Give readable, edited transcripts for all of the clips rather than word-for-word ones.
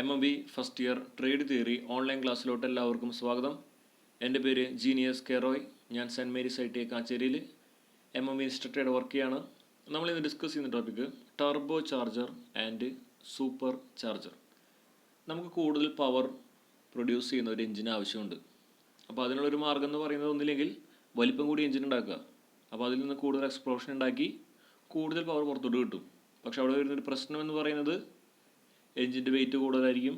MMB first year trade theory online ക്ലാസ്സിലോട്ട് എല്ലാവർക്കും സ്വാഗതം. എൻ്റെ പേര് ജീനിയസ് കെ റോയ്. ഞാൻ സെൻറ്റ് മേരീസ് ഐ ടി കാച്ചേരിയിൽ MMB ഇൻസ്ട്രക്ടറായിട്ട് വർക്ക് ചെയ്യാണ്. നമ്മളിന്ന് ഡിസ്കസ് ചെയ്യുന്ന topic turbo charger and super charger. നമുക്ക് കൂടുതൽ പവർ പ്രൊഡ്യൂസ് ചെയ്യുന്ന ഒരു എഞ്ചിൻ ആവശ്യമുണ്ട്. അപ്പോൾ അതിനുള്ളൊരു മാർഗ്ഗം എന്ന് പറയുന്നത് ഒന്നില്ലെങ്കിൽ വലിപ്പം കൂടി എഞ്ചിൻ ഉണ്ടാക്കുക. അപ്പോൾ അതിൽ നിന്ന് കൂടുതൽ എക്സ്പ്ലോഷൻ ഉണ്ടാക്കി കൂടുതൽ പവർ പുറത്തോട്ട് കിട്ടും. പക്ഷെ അവിടെ വരുന്നൊരു പ്രശ്നം എന്ന് പറയുന്നത് എഞ്ചിൻ്റെ വെയിറ്റ് കൂടുതലായിരിക്കും,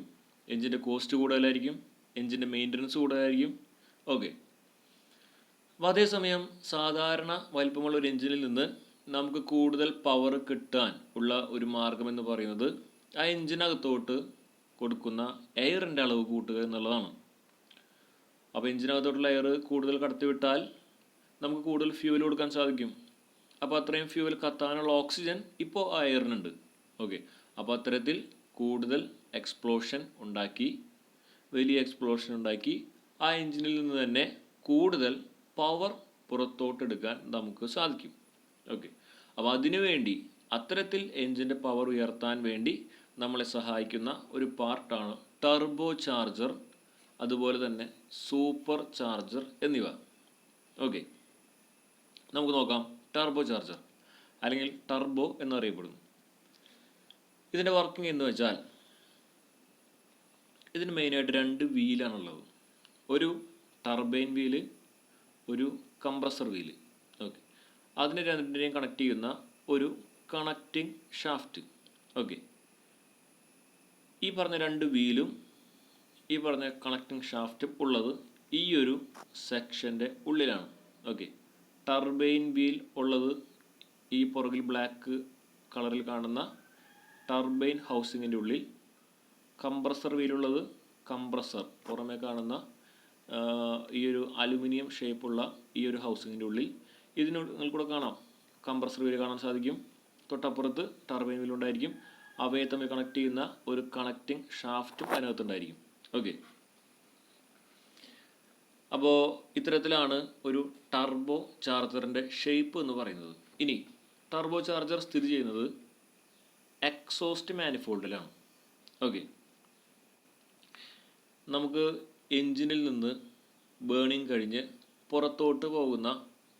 എഞ്ചിൻ്റെ കോസ്റ്റ് കൂടുതലായിരിക്കും, എഞ്ചിൻ്റെ മെയിൻ്റനൻസ് കൂടുതലായിരിക്കും. ഓക്കെ. അപ്പോൾ അതേസമയം സാധാരണ വലിപ്പമുള്ള ഒരു എഞ്ചിനിൽ നിന്ന് നമുക്ക് കൂടുതൽ പവർ കിട്ടാൻ ഉള്ള ഒരു മാർഗമെന്ന് പറയുന്നത് ആ എഞ്ചിനകത്തോട്ട് കൊടുക്കുന്ന എയറിൻ്റെ അളവ് കൂട്ടുക എന്നുള്ളതാണ്. അപ്പോൾ എഞ്ചിനകത്തോട്ടുള്ള എയർ കൂടുതൽ കടത്തിവിട്ടാൽ നമുക്ക് കൂടുതൽ ഫ്യൂവൽ കൊടുക്കാൻ സാധിക്കും. അപ്പോൾ അത്രയും ഫ്യൂവൽ കത്താനുള്ള ഓക്സിജൻ ഇപ്പോൾ ആ എയറിനുണ്ട്. ഓക്കെ. അപ്പോൾ അത്തരത്തിൽ കൂടുതൽ എക്സ്പ്ലോഷൻ ഉണ്ടാക്കി, വലിയ എക്സ്പ്ലോഷൻ ഉണ്ടാക്കി ആ എഞ്ചിനിൽ നിന്ന് തന്നെ കൂടുതൽ പവർ പുറത്തോട്ടെടുക്കാൻ നമുക്ക് സാധിക്കും. ഓക്കെ. അപ്പോൾ അതിനുവേണ്ടി അത്തരത്തിൽ എഞ്ചിൻ്റെ പവർ ഉയർത്താൻ വേണ്ടി നമ്മളെ സഹായിക്കുന്ന ഒരു പാർട്ടാണ് ടർബോ ചാർജർ, അതുപോലെ തന്നെ സൂപ്പർ ചാർജർ എന്നിവ. ഓക്കെ. നമുക്ക് നോക്കാം. ടർബോ ചാർജർ അല്ലെങ്കിൽ ടർബോ എന്നറിയപ്പെടുന്നു. ഇതിൻ്റെ വർക്കിംഗ് എന്ന് വെച്ചാൽ ഇതിന് മെയിനായിട്ട് രണ്ട് വീലാണുള്ളത്. ഒരു ടർബൈൻ വീല്, ഒരു കംപ്രസർ വീല്. ഓക്കെ. അതിനെ രണ്ടിനെയും കണക്ട് ചെയ്യുന്ന ഒരു കണക്റ്റിംഗ് ഷാഫ്റ്റ്. ഓക്കെ. ഈ പറഞ്ഞ രണ്ട് വീലും ഈ പറഞ്ഞ കണക്റ്റിംഗ് ഷാഫ്റ്റും ഉള്ളത് ഈ ഒരു സെക്ഷൻ്റെ ഉള്ളിലാണ്. ഓക്കെ. ടർബൈൻ വീൽ ഉള്ളത് ഈ പുറകിൽ ബ്ലാക്ക് കളറിൽ കാണുന്ന ടർബൈൻ ഹൗസിങ്ങിൻ്റെ ഉള്ളിൽ, കംപ്രസർ വീലുള്ളത് കംപ്രസർ പുറമേ കാണുന്ന ഈ ഒരു അലുമിനിയം ഷേപ്പുള്ള ഈ ഒരു ഹൗസിങ്ങിൻ്റെ ഉള്ളിൽ. നിങ്ങൾക്കൂടെ കാണാം, കംപ്രസർ വീല് കാണാൻ സാധിക്കും. തൊട്ടപ്പുറത്ത് ടർബൈൻ വീലുണ്ടായിരിക്കും. അവയെ തമ്മിൽ കണക്ട് ചെയ്യുന്ന ഒരു കണക്റ്റിംഗ് ഷാഫ്റ്റും അതിനകത്തുണ്ടായിരിക്കും. ഓക്കെ. അപ്പോൾ ഇത്തരത്തിലാണ് ഒരു ടർബോ ചാർജറിൻ്റെ ഷേപ്പ് എന്ന് പറയുന്നത്. ഇനി ടർബോ ചാർജർ സ്ഥിതി ചെയ്യുന്നത് എക്സോസ്റ്റ് മാനിഫോൾഡിലാണ്. ഓക്കെ. നമുക്ക് എൻജിനിൽ നിന്ന് ബേണിംഗ് കഴിഞ്ഞ് പുറത്തോട്ട് പോകുന്ന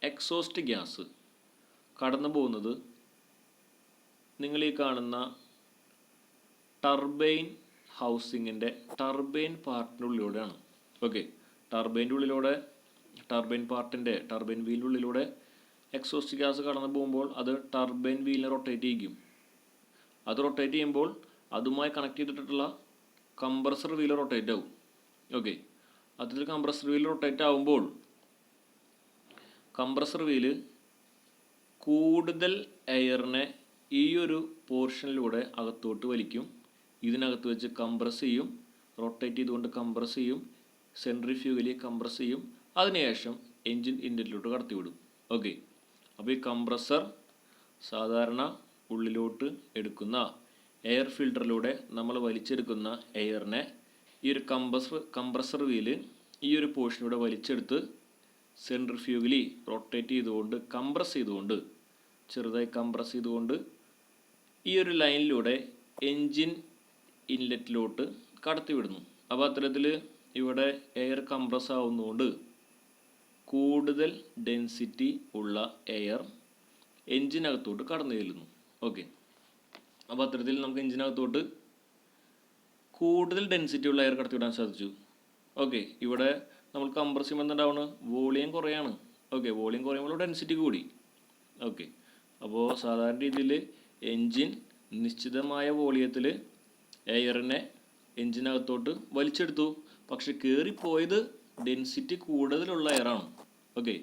എക്സോസ്റ്റ് ഗ്യാസ് കടന്നു പോകുന്നത് നിങ്ങൾ ഈ കാണുന്ന ടർബൈൻ ഹൗസിങ്ങിൻ്റെ ടർബൈൻ പാർട്ടിനുള്ളിലൂടെയാണ്. ഓക്കെ. ടർബൈൻ്റെ ഉള്ളിലൂടെ, ടർബൈൻ വീലിൻ്റെ ഉള്ളിലൂടെ എക്സോസ്റ്റ് ഗ്യാസ് കടന്നു പോകുമ്പോൾ അത് ടർബൈൻ വീലിനെ റൊട്ടേറ്റ് ചെയ്യിക്കും. അത് റൊട്ടേറ്റ് ചെയ്യുമ്പോൾ അതുമായി കണക്ട് ചെയ്തിട്ടുള്ള കംപ്രസർ വീല് റൊട്ടേറ്റ് ആവും. ഓക്കെ. അതിൽ കംപ്രസർ വീല് റൊട്ടേറ്റ് ആവുമ്പോൾ കംപ്രസർ വീല് കൂടുതൽ എയറിനെ ഈ ഒരു പോർഷനിലൂടെ അകത്തോട്ട് വലിക്കും. ഇതിനകത്ത് വെച്ച് കംപ്രസ് ചെയ്യും, റൊട്ടേറ്റ് ചെയ്തുകൊണ്ട് കംപ്രസ് ചെയ്യും, സെൻട്രിഫ്യൂഗലി കംപ്രസ് ചെയ്യും. അതിനുശേഷം എൻജിൻ ഇൻലെറ്റിലോട്ട് കടത്തിവിടും. ഓക്കെ. അപ്പോൾ ഈ കംപ്രസർ സാധാരണ ഉള്ളിലോട്ട് എടുക്കുന്ന എയർ ഫിൽറ്ററിലൂടെ നമ്മൾ വലിച്ചെടുക്കുന്ന എയറിനെ ഈ ഒരു കംപ്രസർ വീല് ഈ ഒരു പോർഷനിലൂടെ വലിച്ചെടുത്ത് സെൻട്രിഫ്യൂഗലി റൊട്ടേറ്റ് ചെയ്തുകൊണ്ട് ചെറുതായി കംപ്രസ് ചെയ്തുകൊണ്ട് ഈ ഒരു ലൈനിലൂടെ എൻജിൻ ഇൻലെറ്റിലോട്ട് കടത്തിവിടുന്നു. അപ്പോൾ അത്തരത്തിൽ ഇവിടെ എയർ കംപ്രസ് ആവുന്നതുകൊണ്ട് കൂടുതൽ ഡെൻസിറ്റി ഉള്ള എയർ എൻജിനകത്തോട്ട് കടന്നു ചെല്ലുന്നു. ഓക്കെ. അപ്പോൾ അത്തരത്തിൽ നമുക്ക് എൻജിനകത്തോട്ട് കൂടുതൽ ഡെൻസിറ്റി ഉള്ള എയർ കടത്തിവിടാൻ സാധിച്ചു. ഓക്കെ. ഇവിടെ നമ്മൾ കംപ്രസ് ചെയ്യുമ്പോൾ എന്തുണ്ടാവുന്നു? വോളിയം കുറയാണ്. ഓക്കെ. വോളിയം കുറയുമ്പോൾ ഡെൻസിറ്റി കൂടി. ഓക്കെ. അപ്പോൾ സാധാരണ രീതിയിൽ എൻജിൻ നിശ്ചിതമായ വോളിയത്തിൽ എയറിനെ എൻജിനകത്തോട്ട് വലിച്ചെടുത്തു. പക്ഷെ കയറിപ്പോയത് ഡെൻസിറ്റി കൂടുതലുള്ള എയറാണ്. ഓക്കെ.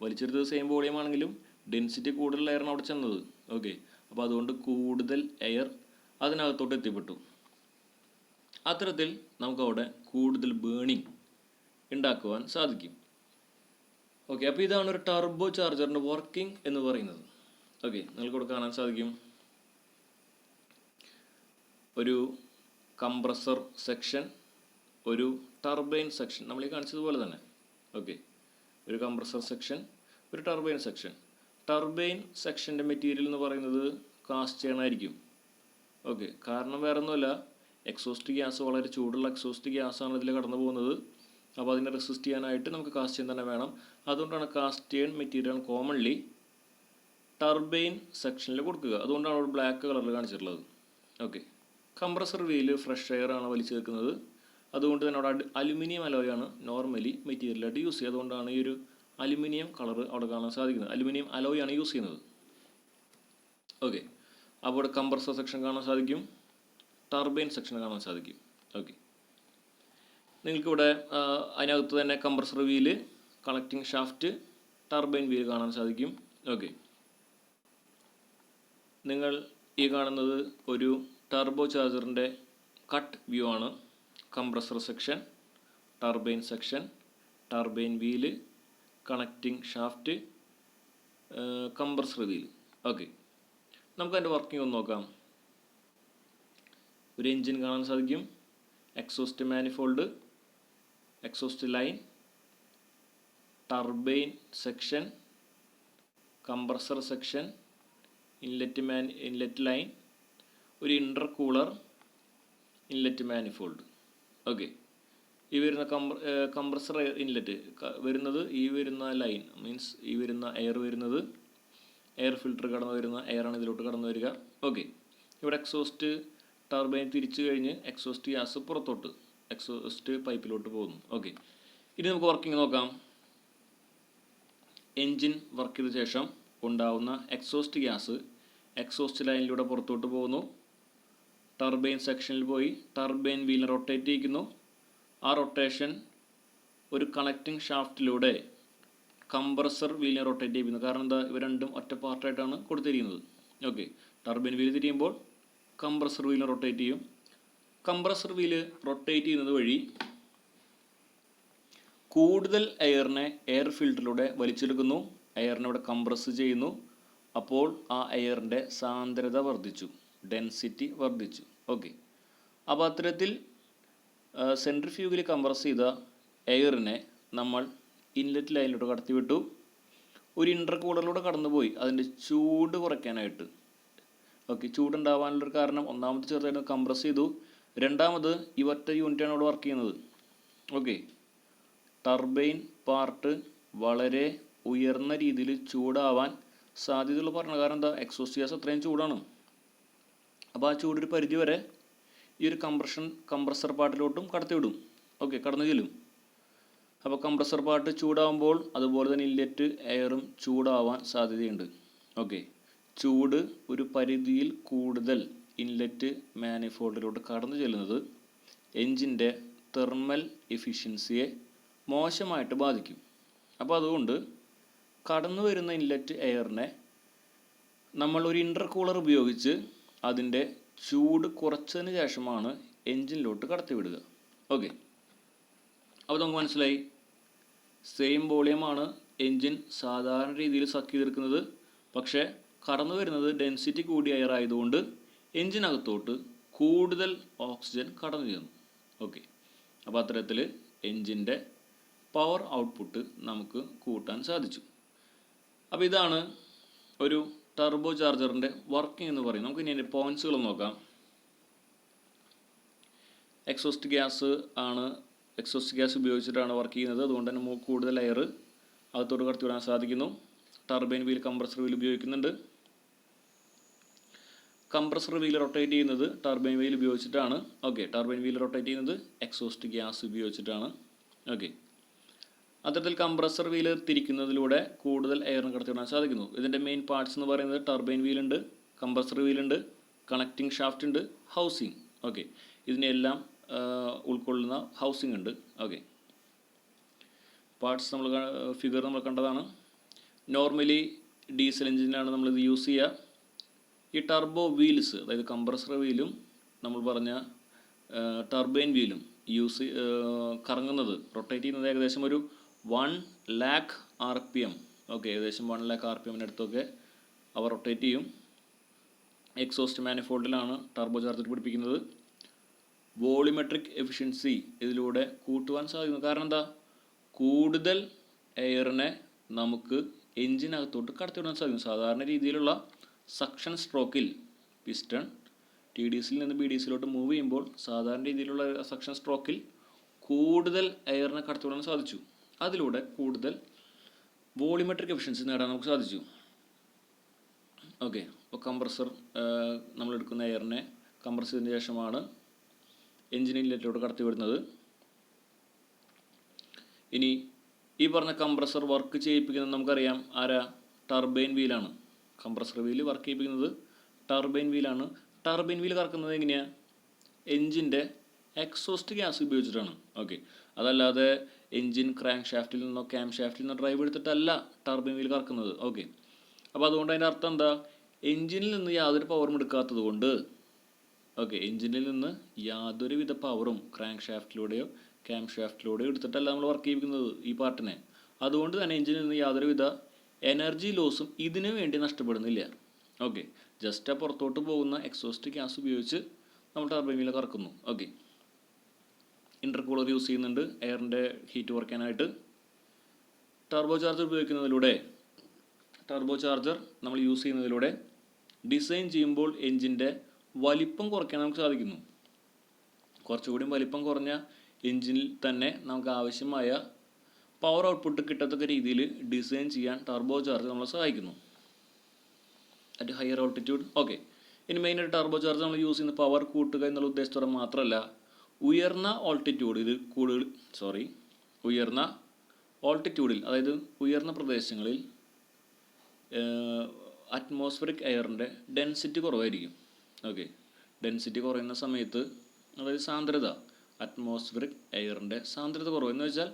വലിച്ചെടുത്തത് സെയിം വോളിയം ആണെങ്കിലും ഡെൻസിറ്റി കൂടുതലുള്ള എയറാണ് അവിടെ ചെന്നത്. ഓക്കെ. അപ്പോൾ അതുകൊണ്ട് കൂടുതൽ എയർ അതിനകത്തോട്ട് എത്തിപ്പെട്ടു. അത്തരത്തിൽ നമുക്കവിടെ കൂടുതൽ ബേണിംഗ് ഉണ്ടാക്കുവാൻ സാധിക്കും. ഓക്കെ. അപ്പോൾ ഇതാണ് ഒരു ടർബോ ചാർജറിൻ്റെ വർക്കിംഗ് എന്ന് പറയുന്നത്. ഓക്കെ. നിങ്ങൾക്കിവിടെ കാണാൻ സാധിക്കും ഒരു കംപ്രസർ സെക്ഷൻ, ഒരു ടർബൈൻ സെക്ഷൻ, നമ്മൾ ഈ കാണിച്ചതുപോലെ തന്നെ. ഓക്കെ. ഒരു കംപ്രസർ സെക്ഷൻ, ഒരു ടർബൈൻ സെക്ഷൻ. ടർബൈൻ സെക്ഷൻ്റെ മെറ്റീരിയൽ എന്ന് പറയുന്നത് കാസ്റ്റ് അയൺ ആയിരിക്കും. ഓക്കെ. കാരണം വേറെ ഒന്നുമല്ല, എക്സോസ്റ്റ് ഗ്യാസ് വളരെ ചൂടുള്ള എക്സോസ്റ്റ് ഗ്യാസാണ് ഇതിൽ കടന്നു പോകുന്നത്. അപ്പോൾ അതിനെ റെസിസ്റ്റ് ചെയ്യാനായിട്ട് നമുക്ക് കാസ്റ്റ് ചെയിൻ തന്നെ വേണം. അതുകൊണ്ടാണ് cast chain material commonly turbine സെക്ഷനിൽ കൊടുക്കുക. അതുകൊണ്ടാണ് അവിടെ ബ്ലാക്ക് കളറിൽ കാണിച്ചിട്ടുള്ളത്. Okay, compressor wheel fresh air ആണ് വലിച്ചെടുക്കുന്നത്. അതുകൊണ്ട് തന്നെ അവിടെ അലുമിനിയം അലോയാണ് നോർമലി മെറ്റീരിയലായിട്ട് യൂസ് ചെയ്യുക. അതുകൊണ്ടാണ് ഈ ഒരു അലുമിനിയം കളർ അവിടെ കാണാൻ സാധിക്കുന്നത്. അലുമിനിയം അലോയാണ് യൂസ് ചെയ്യുന്നത്. ഓക്കെ, അപ്പോൾ ഇവിടെ കംപ്രസർ സെക്ഷൻ കാണാൻ സാധിക്കും, ടർബൈൻ സെക്ഷൻ കാണാൻ സാധിക്കും. ഓക്കെ, നിങ്ങൾക്കിവിടെ അതിനകത്ത് തന്നെ compressor wheel, connecting shaft, turbine wheel കാണാൻ സാധിക്കും. ഓക്കെ, നിങ്ങൾ ഈ കാണുന്നത് ഒരു ടർബോ ചാർജറിൻ്റെ കട്ട് വ്യൂ ആണ്. Compressor section, turbine section, turbine wheel, connecting shaft, compressor wheel. Okay, നമുക്ക് അതിൻ്റെ വർക്കിംഗ് ഒന്ന് നോക്കാം. ഒരു എൻജിൻ കാണാൻ സാധിക്കും, exhaust manifold, exhaust line, turbine section, compressor section, inlet line, ഒരു ഇൻ്റർകൂളർ, ഇൻലെറ്റ് മാനിഫോൾഡ്. ഓക്കെ, ഈ വരുന്ന കംപ്രസർ ഇൻലെറ്റ് വരുന്നത് ഈ വരുന്ന ലൈൻ മീൻസ് ഈ വരുന്ന എയർ വരുന്നത് എയർ ഫിൽറ്റർ കടന്നു വരുന്ന എയറാണ് ഇതിലോട്ട് കടന്നു വരിക. ഓക്കെ, ഇവിടെ എക്സോസ്റ്റ് ടർബൈൻ തിരിച്ചു കഴിഞ്ഞ് എക്സോസ്റ്റ് ഗ്യാസ് പുറത്തോട്ട് എക്സോസ്റ്റ് പൈപ്പിലോട്ട് പോകുന്നു. ഓക്കെ, ഇനി നമുക്ക് വർക്കിംഗ് നോക്കാം. എൻജിൻ വർക്ക് ചെയ്ത ശേഷം ഉണ്ടാവുന്ന എക്സോസ്റ്റ് ഗ്യാസ് എക്സോസ്റ്റ് ലൈനിലൂടെ പുറത്തോട്ട് പോകുന്നു. ടർബൈൻ സെക്ഷനിൽ പോയി ടർബൈൻ വീലിനെ റൊട്ടേറ്റ് ചെയ്യിക്കുന്നു. ആ റൊട്ടേഷൻ ഒരു കണക്റ്റിംഗ് ഷാഫ്റ്റിലൂടെ കംപ്രസർ വീലിനെ റൊട്ടേറ്റ് ചെയ്യുന്നു. കാരണം എന്താ, ഇവ രണ്ടും ഒറ്റ പാർട്ടായിട്ടാണ് കൊടുത്തിരിക്കുന്നത്. ഓക്കെ, ടർബൈൻ വീല് തിരിയുമ്പോൾ കംപ്രസർ വീലിനെ റൊട്ടേറ്റ് ചെയ്യും. കംപ്രസർ വീല് റൊട്ടേറ്റ് ചെയ്യുന്നത് വഴി കൂടുതൽ എയറിനെ എയർ ഫിൽറ്ററിലൂടെ വലിച്ചെടുക്കുന്നു. എയറിനെ ഇവിടെ കംപ്രസ് ചെയ്യുന്നു. അപ്പോൾ ആ എയറിൻ്റെ സാന്ദ്രത വർദ്ധിച്ചു, ഡെൻസിറ്റി വർദ്ധിച്ചു. ഓക്കെ, അപ്പോൾ അത്തരത്തിൽ സെൻട്രിഫ്യൂഗിൽ കംപ്രസ് ചെയ്ത എയറിനെ നമ്മൾ ഇൻലെറ്റ് ലൈനിലൂടെ കടത്തിവിട്ടു. ഒരു ഇൻ്റർകൂളറിലൂടെ കടന്നുപോയി അതിൻ്റെ ചൂട് കുറയ്ക്കാനായിട്ട്. ഓക്കെ, ചൂടുണ്ടാവാനുള്ളൊരു കാരണം ഒന്നാമത് ചെറുതായിട്ട് കംപ്രസ് ചെയ്തു, രണ്ടാമത് ഈ ഒറ്റ യൂണിറ്റാണ് ഇവിടെ വർക്ക് ചെയ്യുന്നത്. ഓക്കെ, ടർബൈൻ പാർട്ട് വളരെ ഉയർന്ന രീതിയിൽ ചൂടാവാൻ സാധ്യതയുള്ള പറഞ്ഞ കാരണം എന്താ, എക്സോസ്റ്റ് ഗ്യാസ് അത്രയും ചൂടാണ്. അപ്പോൾ ആ ചൂടൊരു പരിധി വരെ ഈ ഒരു കംപ്രസർ പാർട്ടിലോട്ടും കടത്തിവിടും. ഓക്കെ, കടന്നു ചെല്ലും. അപ്പോൾ കംപ്രസർ പാർട്ട് ചൂടാവുമ്പോൾ അതുപോലെ തന്നെ ഇൻലെറ്റ് എയറും ചൂടാവാൻ സാധ്യതയുണ്ട്. ഓക്കെ, ചൂട് ഒരു പരിധിയിൽ കൂടുതൽ ഇൻലെറ്റ് മാനിഫോൾഡിലോട്ട് കടന്നു ചെല്ലുന്നത് എൻജിൻ്റെ തെർമൽ എഫിഷ്യൻസിയെ മോശമായിട്ട് ബാധിക്കും. അപ്പോൾ അതുകൊണ്ട് കടന്നു വരുന്ന ഇൻലെറ്റ് എയറിനെ നമ്മൾ ഒരു ഇൻ്റർകൂളർ ഉപയോഗിച്ച് അതിൻ്റെ ചൂട് കുറച്ചതിന് ശേഷമാണ് എൻജിനിലോട്ട് കടത്തിവിടുക. ഓക്കെ, അപ്പോൾ നമുക്ക് മനസ്സിലായി, സെയിം വോളിയമാണ് എൻജിൻ സാധാരണ രീതിയിൽ സക്ക് ചെയ്തെടുക്കുന്നത്. പക്ഷേ കടന്നു വരുന്നത് ഡെൻസിറ്റി കൂടിയ എയർ ആയതുകൊണ്ട് എൻജിനകത്തോട്ട് കൂടുതൽ ഓക്സിജൻ കടന്നു ചെന്നു. ഓക്കെ, അപ്പോൾ അത്തരത്തിൽ എൻജിൻ്റെ പവർ ഔട്ട്പുട്ട് നമുക്ക് കൂട്ടാൻ സാധിച്ചു. അപ്പോൾ ഇതാണ് ഒരു ടർബോ ചാർജറിൻ്റെ വർക്കിംഗ് എന്ന് പറയും. നമുക്ക് ഇനി അതിൻ്റെ പോയിൻറ്റ്സുകൾ നോക്കാം. എക്സോസ്റ്റ് ഗ്യാസ് ഉപയോഗിച്ചിട്ടാണ് വർക്ക് ചെയ്യുന്നത്. അതുകൊണ്ട് തന്നെ കൂടുതൽ എയർ അകത്തോട്ട് കടത്തിവിടാൻ സാധിക്കുന്നു. ടർബൈൻ വീൽ, കംപ്രസർ വീൽ ഉപയോഗിക്കുന്നുണ്ട്. കംപ്രസർ വീൽ റൊട്ടേറ്റ് ചെയ്യുന്നത് ടർബൈൻ വീൽ ഉപയോഗിച്ചിട്ടാണ്. ഓക്കെ, ടർബൈൻ വീൽ റൊട്ടേറ്റ് ചെയ്യുന്നത് എക്സോസ്റ്റ് ഗ്യാസ് ഉപയോഗിച്ചിട്ടാണ്. ഓക്കെ, അത്തരത്തിൽ കംപ്രസർ വീല് തിരിക്കുന്നതിലൂടെ കൂടുതൽ എയറിന് കടത്തിവിടാൻ സാധിക്കുന്നു. ഇതിൻ്റെ മെയിൻ പാർട്സ് എന്ന് പറയുന്നത് ടർബൈൻ വീലുണ്ട്, കംപ്രസർ വീലുണ്ട്, കണക്റ്റിംഗ് ഷാഫ്റ്റ് ഉണ്ട്, ഹൗസിംഗ്. ഓക്കെ, ഇതിനെല്ലാം ഉൾക്കൊള്ളുന്ന ഹൗസിംഗ് ഉണ്ട്. ഓക്കെ, പാർട്സ് ഫിഗർ നമ്മൾ കണ്ടതാണ്. നോർമലി ഡീസൽ എഞ്ചിനാണ് നമ്മളിത് യൂസ് ചെയ്യുക. ഈ ടർബോ വീൽസ്, അതായത് കംപ്രസർ വീലും നമ്മൾ പറഞ്ഞ ടർബൈൻ വീലും കറങ്ങുന്നത്, റൊട്ടേറ്റ് ചെയ്യുന്നത് ഏകദേശം ഒരു 1,00,000 RPM. ഓക്കെ, ഏകദേശം 1,00,000 RPM അടുത്തൊക്കെ അവ റൊട്ടേറ്റ് ചെയ്യും. എക്സോസ്റ്റ് മാനിഫോൾഡിലാണ് ടർബോ ചാർജർ പിടിപ്പിക്കുന്നത്. വോളിമെട്രിക് എഫിഷ്യൻസി ഇതിലൂടെ കൂട്ടുവാൻ സാധിക്കുന്നു. കാരണം എന്താ, കൂടുതൽ എയറിനെ നമുക്ക് എൻജിനകത്തോട്ട് കടത്തിവിടാൻ സാധിക്കും. സാധാരണ രീതിയിലുള്ള സക്ഷൻ സ്ട്രോക്കിൽ പിസ്റ്റൺ ടി ഡി സിയിൽ നിന്ന് ബി ഡി സിയിലോട്ട് മൂവ് ചെയ്യുമ്പോൾ സാധാരണ രീതിയിലുള്ള സക്ഷൻ സ്ട്രോക്കിൽ കൂടുതൽ എയറിനെ കടത്തിവിടാൻ സാധിച്ചു. അതിലൂടെ കൂടുതൽ വോളിമെട്രിക് എഫിഷ്യൻസി നേടാൻ നമുക്ക് സാധിച്ചു. ഓക്കെ, അപ്പോൾ കംപ്രസർ നമ്മളെടുക്കുന്ന എയറിനെ കംപ്രസ് ചെയ്തതിന് ശേഷമാണ് എഞ്ചിൻ ഇൻലെറ്റിലോട്ട് കടത്തിവിടുന്നത്. ഇനി ഈ പറഞ്ഞ കംപ്രസർ വർക്ക് ചെയ്യിപ്പിക്കുന്നത് നമുക്കറിയാം ആരാ? ടർബൈൻ വീലാണ്. കംപ്രസർ വീല് വർക്ക് ചെയ്യിപ്പിക്കുന്നത് ടർബൈൻ വീലാണ്. ടർബൈൻ വീൽ കറക്കുന്നത് എങ്ങനെയാണ്? എഞ്ചിൻ്റെ എക്സോസ്റ്റ് ഗ്യാസ് ഉപയോഗിച്ചിട്ടാണ്. ഓക്കെ, അതല്ലാതെ എഞ്ചിൻ ക്രാങ്ക് ഷാഫ്റ്റിൽ നിന്നോ ക്യാം ഷാഫ്റ്റിൽ നിന്നോ ഡ്രൈവ് എടുത്തിട്ടല്ല ടർബൈൻ വീൽ കറക്കുന്നത്. ഓക്കെ, അപ്പോൾ അതുകൊണ്ട് അതിൻ്റെ അർത്ഥം എന്താ? എഞ്ചിനിൽ നിന്ന് യാതൊരു പവറും എടുക്കാത്തത് കൊണ്ട്, ഓക്കെ, എഞ്ചിനിൽ നിന്ന് യാതൊരുവിധ പവറും ക്രാങ്ക് ഷാഫ്റ്റിലൂടെയോ ക്യാം ഷാഫ്റ്റിലൂടെയോ എടുത്തിട്ടല്ല നമ്മൾ വർക്ക് ചെയ്യിക്കുന്നത് ഈ പാർട്ടിനെ. അതുകൊണ്ട് തന്നെ എഞ്ചിനിൽ നിന്ന് യാതൊരുവിധ എനർജി ലോസും ഇതിനു വേണ്ടി നഷ്ടപ്പെടുന്നില്ല. ഓക്കെ, ജസ്റ്റ് പുറത്തോട്ട് പോകുന്ന എക്സോസ്റ്റ് ഗ്യാസ് ഉപയോഗിച്ച് നമ്മൾ ടർബൈൻ വീൽ കറക്കുന്നു. ഓക്കെ, ഇൻ്റർകൂളർ യൂസ് ചെയ്യുന്നുണ്ട് എയറിൻ്റെ ഹീറ്റ് കുറയ്ക്കാനായിട്ട്. ടർബോ ചാർജർ നമ്മൾ യൂസ് ചെയ്യുന്നതിലൂടെ ഡിസൈൻ ചെയ്യുമ്പോൾ എഞ്ചിൻ്റെ വലിപ്പം കുറയ്ക്കാൻ നമുക്ക് സാധിക്കുന്നു. കുറച്ചുകൂടി വലിപ്പം കുറഞ്ഞ എഞ്ചിനിൽ തന്നെ നമുക്ക് ആവശ്യമായ പവർ ഔട്ട്പുട്ട് കിട്ടത്തക്ക രീതിയിൽ ഡിസൈൻ ചെയ്യാൻ ടർബോ ചാർജർ നമ്മളെ സഹായിക്കുന്നു അറ്റ് ഹയർ ഓൾട്ടിറ്റ്യൂഡ്. ഓക്കെ, ഇനി മെയിനായിട്ട് ടർബോ ചാർജർ നമ്മൾ യൂസ് ചെയ്യുന്ന പവർ കൂട്ടുക എന്നുള്ള ഉദ്ദേശത്തോടെ മാത്രമല്ല, ഉയർന്ന ഓൾട്ടിറ്റ്യൂഡിൽ അതായത് ഉയർന്ന പ്രദേശങ്ങളിൽ അറ്റ്മോസ്ഫിയറിക് എയറിൻ്റെ ഡെൻസിറ്റി കുറവായിരിക്കും. ഓക്കെ, ഡെൻസിറ്റി കുറയുന്ന സമയത്ത്, അതായത് സാന്ദ്രത, അറ്റ്മോസ്ഫിയറിക് എയറിൻ്റെ സാന്ദ്രത കുറവെന്ന് വെച്ചാൽ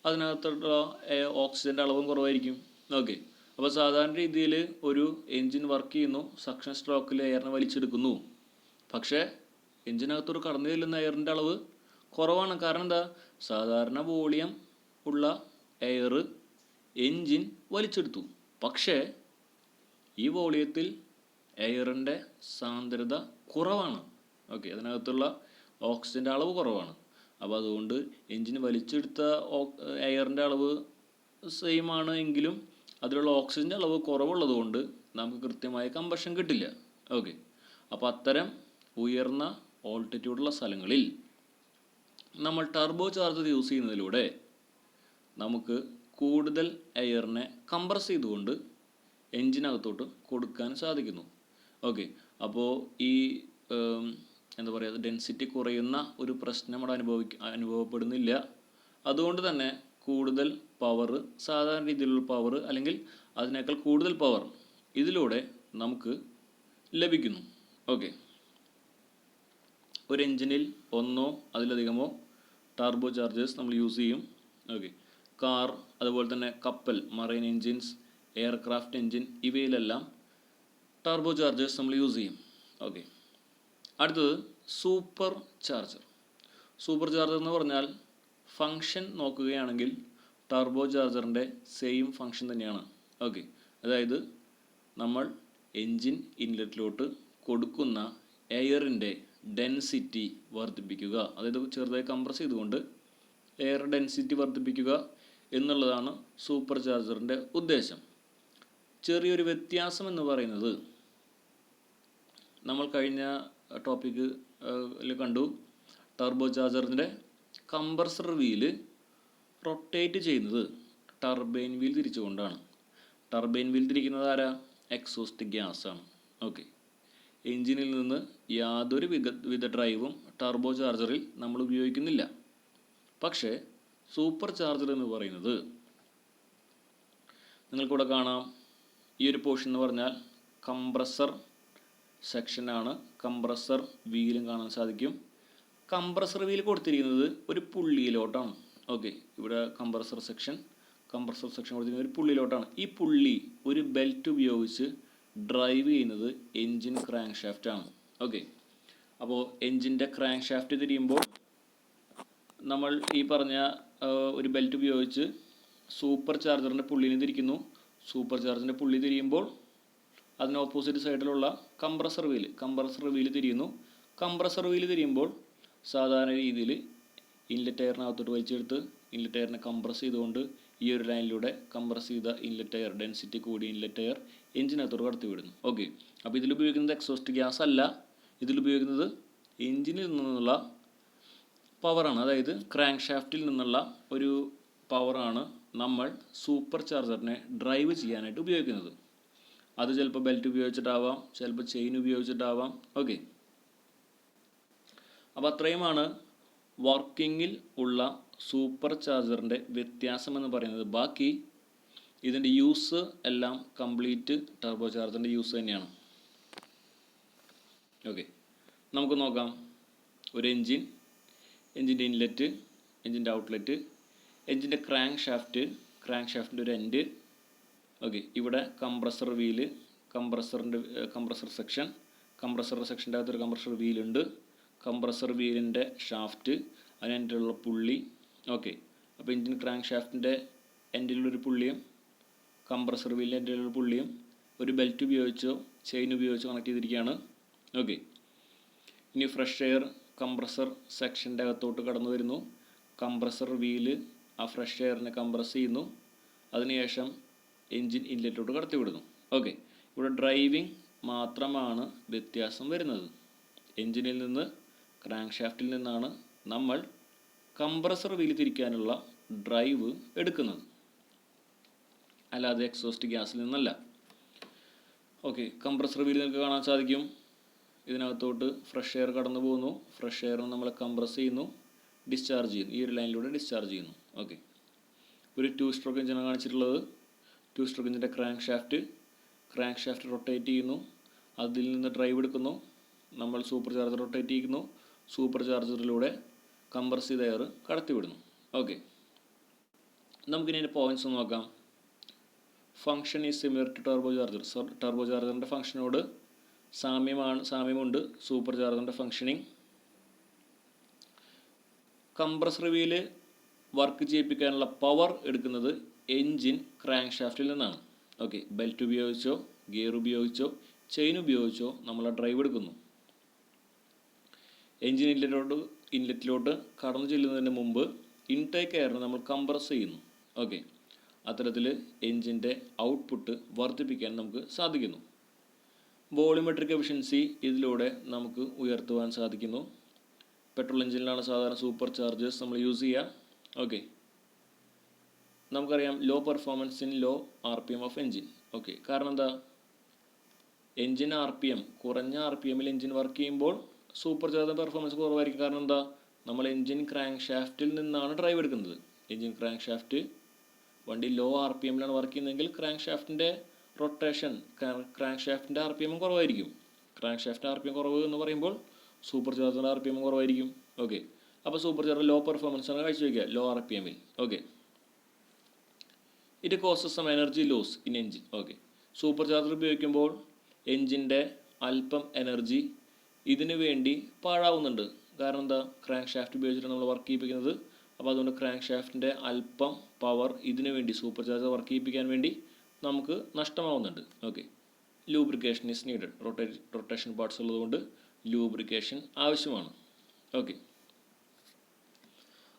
അതിനകത്തുള്ള ഓക്സിജൻ്റെ അളവും കുറവായിരിക്കും. ഓക്കെ, അപ്പോൾ സാധാരണ രീതിയിൽ ഒരു എൻജിൻ വർക്ക് ചെയ്യുന്നു, സക്ഷൻ സ്ട്രോക്കിൽ എയറിനെ വലിച്ചെടുക്കുന്നു. പക്ഷേ എൻജിനകത്തോട് കടന്നു ചെല്ലുന്ന എയറിൻ്റെ അളവ് കുറവാണ്. കാരണം എന്താ? സാധാരണ വോളിയം ഉള്ള എയർ എൻജിൻ വലിച്ചെടുത്തു. പക്ഷേ ഈ വോളിയത്തിൽ എയറിൻ്റെ സാന്ദ്രത കുറവാണ്. ഓക്കെ, അതിനകത്തുള്ള ഓക്സിജൻ്റെ അളവ് കുറവാണ്. അപ്പോൾ അതുകൊണ്ട് എൻജിൻ വലിച്ചെടുത്ത എയറിൻ്റെ അളവ് സെയിം ആണ് എങ്കിലും അതിലുള്ള ഓക്സിജൻ്റെ അളവ് കുറവുള്ളത് കൊണ്ട് നമുക്ക് കൃത്യമായ കമ്പഷൻ കിട്ടില്ല. ഓക്കെ, അപ്പോൾ അത്തരം ഉയർന്ന ഓൾട്ടിറ്റ്യൂഡുള്ള സ്ഥലങ്ങളിൽ നമ്മൾ ടർബോ ചാർജർ യൂസ് ചെയ്യുന്നതിലൂടെ നമുക്ക് കൂടുതൽ എയറിനെ കംപ്രസ് ചെയ്തുകൊണ്ട് എൻജിനകത്തോട്ട് കൊടുക്കാൻ സാധിക്കുന്നു. ഓക്കെ, അപ്പോൾ ഈ എന്താ പറയുക, ഡെൻസിറ്റി കുറയുന്ന ഒരു പ്രശ്നം അവിടെ അനുഭവപ്പെടുന്നില്ല. അതുകൊണ്ട് തന്നെ കൂടുതൽ പവർ, സാധാരണ രീതിയിലുള്ള പവർ അല്ലെങ്കിൽ അതിനേക്കാൾ കൂടുതൽ പവർ ഇതിലൂടെ നമുക്ക് ലഭിക്കുന്നു. ഓക്കെ, ഒരു എൻജിനിൽ ഒന്നോ അതിലധികമോ ടർബോ ചാർജേഴ്സ് നമ്മൾ യൂസ് ചെയ്യും. ഓക്കെ, കാർ, അതുപോലെ തന്നെ കപ്പൽ, മറൈൻ എൻജിൻസ്, എയർക്രാഫ്റ്റ് എൻജിൻ, ഇവയിലെല്ലാം ടർബോ ചാർജേഴ്സ് നമ്മൾ യൂസ് ചെയ്യും. ഓക്കെ, അടുത്തത് സൂപ്പർ ചാർജർ. സൂപ്പർ ചാർജർ എന്ന് പറഞ്ഞാൽ ഫങ്ഷൻ നോക്കുകയാണെങ്കിൽ ടർബോ ചാർജറിൻ്റെ സെയിം ഫങ്ഷൻ തന്നെയാണ്. ഓക്കെ, അതായത് നമ്മൾ എൻജിൻ ഇൻലെറ്റിലോട്ട് കൊടുക്കുന്ന എയറിൻ്റെ ഡെൻസിറ്റി വർദ്ധിപ്പിക്കുക, അതായത് ചെറുതായി കംപ്രസ് ചെയ്തുകൊണ്ട് എയർ ഡെൻസിറ്റി വർദ്ധിപ്പിക്കുക എന്നുള്ളതാണ് സൂപ്പർ ചാർജറിൻ്റെ ഉദ്ദേശം. ചെറിയൊരു വ്യത്യാസം എന്ന് പറയുന്നത് നമ്മൾ കഴിഞ്ഞ ടോപ്പിക്കിൽ കണ്ടു, ടർബോ ചാർജറിൻ്റെ കംപ്രസർ വീല് റൊട്ടേറ്റ് ചെയ്യുന്നത് ടർബൈൻ വീൽ തിരിച്ചുകൊണ്ടാണ്. ടർബൈൻ വീൽ തിരിക്കുന്നത് ആരാ? എക്സോസ്റ്റ് ഗ്യാസാണ്. ഓക്കെ, എൻജിനിൽ നിന്ന് യാതൊരു വിധ ഡ്രൈവും ടർബോ ചാർജറിൽ നമ്മൾ ഉപയോഗിക്കുന്നില്ല. പക്ഷേ സൂപ്പർ ചാർജർ എന്ന് പറയുന്നത് നിങ്ങൾക്കിവിടെ കാണാം. ഈ ഒരു പോർഷൻ എന്ന് പറഞ്ഞാൽ കംപ്രസർ സെക്ഷനാണ്. കംപ്രസർ വീലും കാണാൻ സാധിക്കും. കംപ്രസർ വീൽ കൊടുത്തിരിക്കുന്നത് ഒരു പുള്ളിയിലോട്ടാണ്. ഓക്കെ, ഇവിടെ കംപ്രസർ സെക്ഷൻ കൊടുത്തിരിക്കുന്നത് ഒരു പുള്ളിയിലോട്ടാണ്. ഈ പുള്ളി ഒരു ബെൽറ്റ് ഉപയോഗിച്ച് ഡ്രൈവ് ചെയ്യുന്നത് എൻജിൻ ക്രാങ്ക് ഷാഫ്റ്റാണ്. ഓക്കെ, അപ്പോൾ എൻജിൻ്റെ ക്രാങ്ക് ഷാഫ്റ്റ് തിരിയുമ്പോൾ നമ്മൾ ഈ പറഞ്ഞ ഒരു ബെൽറ്റ് ഉപയോഗിച്ച് സൂപ്പർ ചാർജറിൻ്റെ പുള്ളിനെ തിരിക്കുന്നു. സൂപ്പർ ചാർജറിൻ്റെ പുള്ളി തിരിയുമ്പോൾ അതിന് ഓപ്പോസിറ്റ് സൈഡിലുള്ള കംപ്രസർ വീല് തിരിയുന്നു. കംപ്രസർ വീല് തിരിയുമ്പോൾ സാധാരണ രീതിയിൽ ഇൻലെറ്റ് എയറിനകത്തോട്ട് വലിച്ചെടുത്ത് ഇൻലെറ്റ് എയറിനെ കംപ്രസ് ചെയ്തുകൊണ്ട് ഈ ഒരു ലൈനിലൂടെ കംപ്രസ് ചെയ്ത ഇൻലെറ്റ് എയർ, ഡെൻസിറ്റി കൂടിയ ഇൻലെറ്റ് എയർ എഞ്ചിനകത്തോട്ട് കടത്തി വിടുന്നു. ഓക്കെ, അപ്പോൾ ഇതിൽ ഉപയോഗിക്കുന്നത് എക്സോസ്റ്റ് ഗ്യാസ് അല്ല, ഇതിലുപയോഗിക്കുന്നത് എഞ്ചിനിൽ നിന്നുള്ള പവറാണ്, അതായത് ക്രാങ്ക് ഷാഫ്റ്റിൽ നിന്നുള്ള ഒരു പവറാണ് നമ്മൾ സൂപ്പർ ചാർജറിനെ ഡ്രൈവ് ചെയ്യാനായിട്ട് ഉപയോഗിക്കുന്നത്. അത് ചിലപ്പോൾ ബെൽറ്റ് ഉപയോഗിച്ചിട്ടാവാം, ചിലപ്പോൾ ചെയിൻ ഉപയോഗിച്ചിട്ടാവാം. ഓക്കെ, അപ്പോൾ അത്രയുമാണ് വർക്കിങ്ങിൽ ഉള്ള സൂപ്പർ ചാർജറിൻ്റെ വ്യത്യാസം എന്ന് പറയുന്നത്. ബാക്കി ഇതിൻ്റെ യൂസ് എല്ലാം കംപ്ലീറ്റ് ടർബോ ചാർജറിൻ്റെ യൂസ് തന്നെയാണ്. ഓക്കെ, നമുക്ക് നോക്കാം. ഒരു എൻജിൻ്റെ ഇൻലെറ്റ്, എൻജിൻ്റെ ഔട്ട്ലെറ്റ്, എൻജിൻ്റെ ക്രാങ്ക് ഷാഫ്റ്റിൻ്റെ ഒരു എൻഡ്. ഓക്കെ, ഇവിടെ കംപ്രസർ വീല്, കംപ്രസർ സെക്ഷൻ്റെ അകത്തൊരു കംപ്രസർ വീലുണ്ട്, കംപ്രസർ വീലിൻ്റെ ഷാഫ്റ്റ്, അതിനുള്ള പുള്ളി. ഓക്കെ, അപ്പോൾ എൻജിൻ ക്രാങ്ക് ഷാഫ്റ്റിൻ്റെ എൻഡിലുള്ളൊരു പുള്ളിയും കംപ്രസർ വീലിൻ്റെ എൻഡിലുള്ള പുള്ളിയും ഒരു ബെൽറ്റ് ഉപയോഗിച്ചോ ചെയിൻ ഉപയോഗിച്ചോ കണക്ട് ചെയ്തിരിക്കുകയാണ്. ഓക്കെ, ഇനി ഫ്രഷ് എയർ കംപ്രസർ സെക്ഷൻ്റെ അകത്തോട്ട് കടന്നു വരുന്നു. കംപ്രസർ വീല് ആ ഫ്രഷ് എയറിനെ കംപ്രസ് ചെയ്യുന്നു. അതിനുശേഷം എൻജിൻ ഇൻലെറ്റിലോട്ട് കടത്തിവിടുന്നു. ഓക്കെ, ഇവിടെ ഡ്രൈവിംഗ് മാത്രമാണ് വ്യത്യാസം വരുന്നത്. എൻജിനിൽ നിന്ന് ക്രാങ്ക് ഷാഫ്റ്റിൽ നിന്നാണ് നമ്മൾ കംപ്രസർ വീല് തിരിക്കാനുള്ള ഡ്രൈവ് എടുക്കുന്നത്, അല്ലാതെ എക്സോസ്റ്റ് ഗ്യാസിൽ നിന്നല്ല. ഓക്കെ, കംപ്രസർ വീല് നിങ്ങൾക്ക് കാണാൻ സാധിക്കും. ഇതിനകത്തോട്ട് ഫ്രഷ് എയർ കടന്നു പോകുന്നു. ഫ്രഷ് എയർ നമ്മൾ കംപ്രസ് ചെയ്യുന്നു, ഡിസ്ചാർജ് ചെയ്യുന്നു, ഈ ഒരു ലൈനിലൂടെ ഡിസ്ചാർജ് ചെയ്യുന്നു. ഓക്കെ, ഒരു 2 സ്ട്രോക്ക് എഞ്ചിനാണ് കാണിച്ചിട്ടുള്ളത്. 2 സ്ട്രോക്ക് എഞ്ചിൻ്റെ ക്രാങ്ക് ഷാഫ്റ്റ് റൊട്ടേറ്റ് ചെയ്യുന്നു, അതിൽ നിന്ന് ഡ്രൈവ് എടുക്കുന്നു. നമ്മൾ സൂപ്പർ ചാർജർ റൊട്ടേറ്റ് ചെയ്യുന്നു, സൂപ്പർ ചാർജറിലൂടെ കംപ്രസ് ചെയ്ത എയർ കടത്തിവിടുന്നു. ഓക്കെ, നമുക്കിനി അതിൻ്റെ പോയിൻറ്റ്സ് നോക്കാം. Function is similar to turbo charger. Turbo ചാർജറിൻ്റെ ഫംഗ്ഷനോട് സാമ്യമുണ്ട് സൂപ്പർ ചാർജറിൻ്റെ ഫംഗ്ഷനിങ്. കംപ്രസർ വീല് വർക്ക് ചെയ്യിപ്പിക്കാനുള്ള പവർ എടുക്കുന്നത് എൻജിൻ ക്രാങ്ക് ഷാഫ്റ്റിൽ നിന്നാണ്. ഓക്കെ, ബെൽറ്റ് ഉപയോഗിച്ചോ ഗിയർ ഉപയോഗിച്ചോ ചെയിൻ ഉപയോഗിച്ചോ നമ്മൾ ഡ്രൈവ് എടുക്കുന്നു. എൻജിൻ ഇൻലെറ്റിലോട്ട് കടന്നു ചെല്ലുന്നതിന് മുമ്പ് ഇൻടേക്ക് എയറിനെ നമ്മൾ കംപ്രസ് ചെയ്യുന്നു. ഓക്കെ, അത്തരത്തിൽ എൻജിൻ്റെ ഔട്ട്പുട്ട് വർദ്ധിപ്പിക്കാൻ നമുക്ക് സാധിക്കുന്നു. വോളിമെട്രിക് എഫിഷ്യൻസി ഇതിലൂടെ നമുക്ക് ഉയർത്തുവാൻ സാധിക്കുന്നു. പെട്രോൾ എഞ്ചിനിലാണ് സാധാരണ സൂപ്പർ ചാർജേഴ്സ് നമ്മൾ യൂസ് ചെയ്യുക. ഓക്കെ, നമുക്കറിയാം low performance in low RPM of engine. Okay, കാരണം എന്താ, എൻജിൻ കുറഞ്ഞ RPMൽ എൻജിൻ വർക്ക് ചെയ്യുമ്പോൾ സൂപ്പർ ചാർജർ പെർഫോമൻസ് കുറവായിരിക്കും. കാരണം എന്താ, നമ്മൾ എൻജിൻ ക്രാങ്ക് ഷാഫ്റ്റിൽ നിന്നാണ് ഡ്രൈവ് എടുക്കുന്നത്. എൻജിൻ ക്രാങ്ക് ഷാഫ്റ്റ് വണ്ടി ലോ RPMലാണ് വർക്ക് ചെയ്യുന്നതെങ്കിൽ ക്രാങ്ക് ഷാഫ്റ്റിൻ്റെ റൊട്ടേഷൻ, ക്രാങ്ക് ഷാഫ്റ്റിൻ്റെ RPM കുറവായിരിക്കും. ക്രാങ്ക് ഷാഫ്റ്റ് RPM കുറവ് എന്ന് പറയുമ്പോൾ സൂപ്പർ ചാർജറിൻ്റെ RPM കുറവായിരിക്കും. ഓക്കെ, അപ്പോൾ സൂപ്പർ ചാർജർ ലോ പെർഫോമൻസ് ആണ് കാഴ്ചവെക്കുക ലോ RPMൽ. Okay, it causes some energy loss in engine. Okay, super charger ഉപയോഗിക്കുമ്പോൾ എൻജിൻ്റെ അല്പം എനർജി ഇതിനു വേണ്ടി പാഴാവുന്നുണ്ട്. കാരണം എന്താ, ക്രാങ്ക് ഷാഫ്റ്റ് ഉപയോഗിച്ചിട്ടാണ് നമ്മൾ വർക്ക് ചെയ്യിപ്പിക്കുന്നത്. അപ്പോൾ അതുകൊണ്ട് ക്രാങ്ക് ഷാഫ്റ്റിൻ്റെ അല്പം പവർ ഇതിനു വേണ്ടി സൂപ്പർ ചാർജർ വർക്ക് ചെയ്യിപ്പിക്കാൻ വേണ്ടി നമുക്ക് നഷ്ടമാവുന്നുണ്ട്. Okay, lubrication is needed. Rotation parts ഉള്ളതുകൊണ്ട് ലൂബ്രിക്കേഷൻ ആവശ്യമാണ്. ഓക്കെ,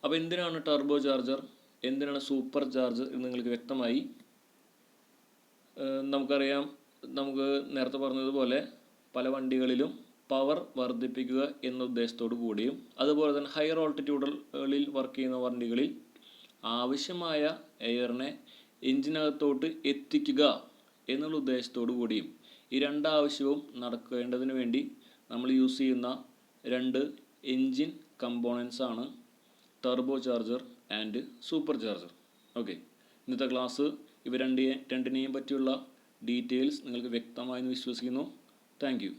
അപ്പോൾ എന്തിനാണ് ടർബോ ചാർജർ, എന്തിനാണ് സൂപ്പർ ചാർജർ എന്ന് നിങ്ങൾക്ക് വ്യക്തമായി. നമുക്കറിയാം, നമുക്ക് നേരത്തെ പറഞ്ഞതുപോലെ പല വണ്ടികളിലും പവർ വർദ്ധിപ്പിക്കുക എന്ന ഉദ്ദേശത്തോടു കൂടിയും അതുപോലെ തന്നെ ഹയർ ഓൾട്ടിറ്റ്യൂഡുകളിൽ വർക്ക് ചെയ്യുന്ന വണ്ടികളിൽ ആവശ്യമായ എയറിനെ എഞ്ചിനകത്തോട്ട് എത്തിക്കുക എന്നുള്ള ഉദ്ദേശത്തോടു കൂടിയും ഈ രണ്ടാവശ്യവും നടക്കേണ്ടതിന് വേണ്ടി നമ്മൾ യൂസ് ചെയ്യുന്ന 2 എൻജിൻ കമ്പോണൻസ് ആണ് turbo charger and super charger. Okay, ഇന്നത്തെ ക്ലാസ് ഇവ രണ്ടിനെയും പറ്റിയുള്ള ഡീറ്റെയിൽസ് നിങ്ങൾക്ക് വ്യക്തമായെന്ന് വിശ്വസിക്കുന്നു. Thank you.